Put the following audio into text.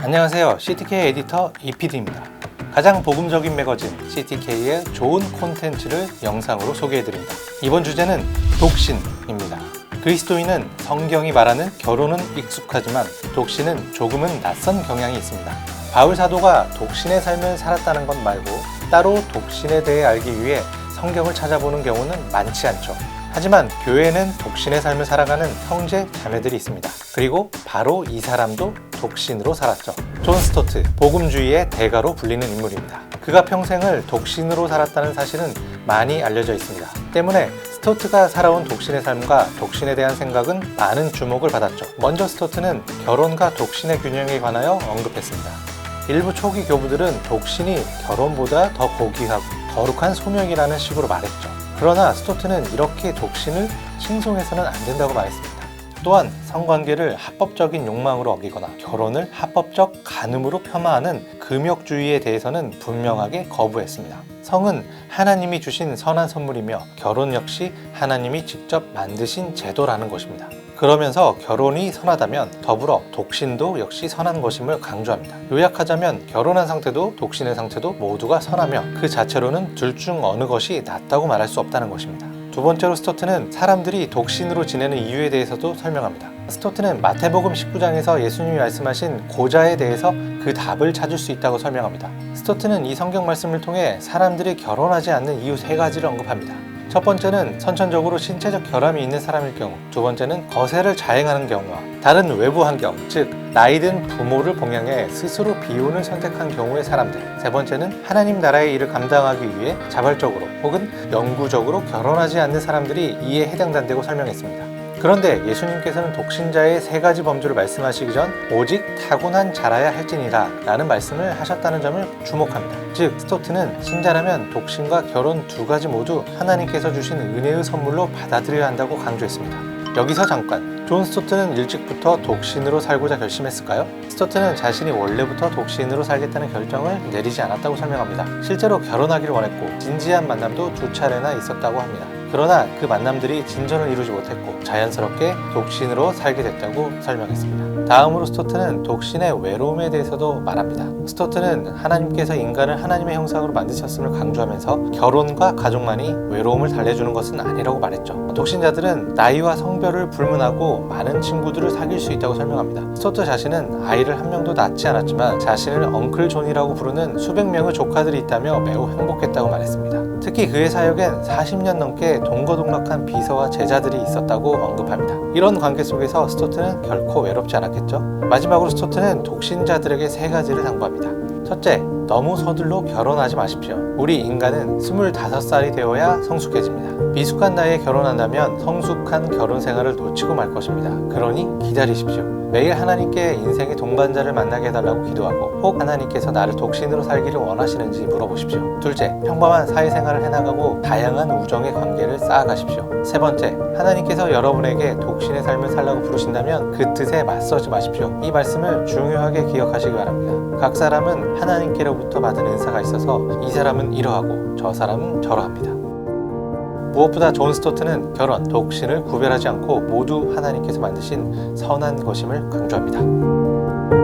안녕하세요. CTK 에디터 이PD입니다. 가장 복음적인 매거진 CTK의 좋은 콘텐츠를 영상으로 소개해드립니다. 이번 주제는 독신입니다. 그리스도인은 성경이 말하는 결혼은 익숙하지만 독신은 조금은 낯선 경향이 있습니다. 바울 사도가 독신의 삶을 살았다는 것 말고 따로 독신에 대해 알기 위해 성경을 찾아보는 경우는 많지 않죠. 하지만 교회에는 독신의 삶을 살아가는 형제 자매들이 있습니다. 그리고 바로 이 사람도 독신으로 살았죠. 존 스토트, 복음주의의 대가로 불리는 인물입니다. 그가 평생을 독신으로 살았다는 사실은 많이 알려져 있습니다. 때문에 스토트가 살아온 독신의 삶과 독신에 대한 생각은 많은 주목을 받았죠. 먼저 스토트는 결혼과 독신의 균형에 관하여 언급했습니다. 일부 초기 교부들은 독신이 결혼보다 더 고귀하고 거룩한 소명이라는 식으로 말했죠. 그러나 스토트는 이렇게 독신을 칭송해서는 안 된다고 말했습니다. 또한 성관계를 합법적인 욕망으로 어기거나 결혼을 합법적 간음으로 폄하하는 금욕주의에 대해서는 분명하게 거부했습니다. 성은 하나님이 주신 선한 선물이며 결혼 역시 하나님이 직접 만드신 제도라는 것입니다. 그러면서 결혼이 선하다면 더불어 독신도 역시 선한 것임을 강조합니다. 요약하자면 결혼한 상태도 독신의 상태도 모두가 선하며 그 자체로는 둘 중 어느 것이 낫다고 말할 수 없다는 것입니다. 두 번째로 스토트는 사람들이 독신으로 지내는 이유에 대해서도 설명합니다. 스토트는 마태복음 19장에서 예수님이 말씀하신 고자에 대해서 그 답을 찾을 수 있다고 설명합니다. 스토트는 이 성경 말씀을 통해 사람들이 결혼하지 않는 이유 3가지를 언급합니다. 첫 번째는 선천적으로 신체적 결함이 있는 사람일 경우, 두 번째는 거세를 자행하는 경우와 다른 외부 환경, 즉 나이든 부모를 봉양해 스스로 비혼을 선택한 경우의 사람들, 세 번째는 하나님 나라의 일을 감당하기 위해 자발적으로 혹은 영구적으로 결혼하지 않는 사람들이 이에 해당된다고 설명했습니다. 그런데 예수님께서는 독신자의 3가지 범주를 말씀하시기 전 오직 타고난 자라야 할지니라 라는 말씀을 하셨다는 점을 주목합니다. 즉 스토트는 신자라면 독신과 결혼 2가지 모두 하나님께서 주신 은혜의 선물로 받아들여야 한다고 강조했습니다. 여기서 잠깐, 존 스토트는 일찍부터 독신으로 살고자 결심했을까요? 스토트는 자신이 원래부터 독신으로 살겠다는 결정을 내리지 않았다고 설명합니다. 실제로 결혼하기를 원했고 진지한 만남도 2차례나 있었다고 합니다. 그러나 그 만남들이 진전을 이루지 못했고 자연스럽게 독신으로 살게 됐다고 설명했습니다. 다음으로 스토트는 독신의 외로움에 대해서도 말합니다. 스토트는 하나님께서 인간을 하나님의 형상으로 만드셨음을 강조하면서 결혼과 가족만이 외로움을 달래주는 것은 아니라고 말했죠. 독신자들은 나이와 성별을 불문하고 많은 친구들을 사귈 수 있다고 설명합니다. 스토트 자신은 아이를 한 명도 낳지 않았지만 자신을 엉클 존이라고 부르는 수백 명의 조카들이 있다며 매우 행복했다고 말했습니다. 특히 그의 사역엔 40년 넘게 동거동락한 비서와 제자들이 있었다고 언급합니다. 이런 관계 속에서 스토트는 결코 외롭지 않았겠죠. 마지막으로 스토트는 독신자들에게 3가지를 당부합니다. 첫째, 너무 서둘러 결혼하지 마십시오. 우리 인간은 25살이 되어야 성숙해집니다. 미숙한 나이에 결혼한다면 성숙한 결혼 생활을 놓치고 말 것입니다. 그러니 기다리십시오. 매일 하나님께 인생의 동반자를 만나게 해달라고 기도하고 혹 하나님께서 나를 독신으로 살기를 원하시는지 물어보십시오. 둘째, 평범한 사회생활을 해나가고 다양한 우정의 관계를 쌓아가십시오. 세 번째, 하나님께서 여러분에게 독신의 삶을 살라고 부르신다면 그 뜻에 맞서지 마십시오. 이 말씀을 중요하게 기억하시기 바랍니다. 각 사람은 하나님께로부터 받은 은사가 있어서 이 사람은 이러하고 저 사람은 저러합니다. 무엇보다 존 스토트는 결혼, 독신을 구별하지 않고 모두 하나님께서 만드신 선한 것임을 강조합니다.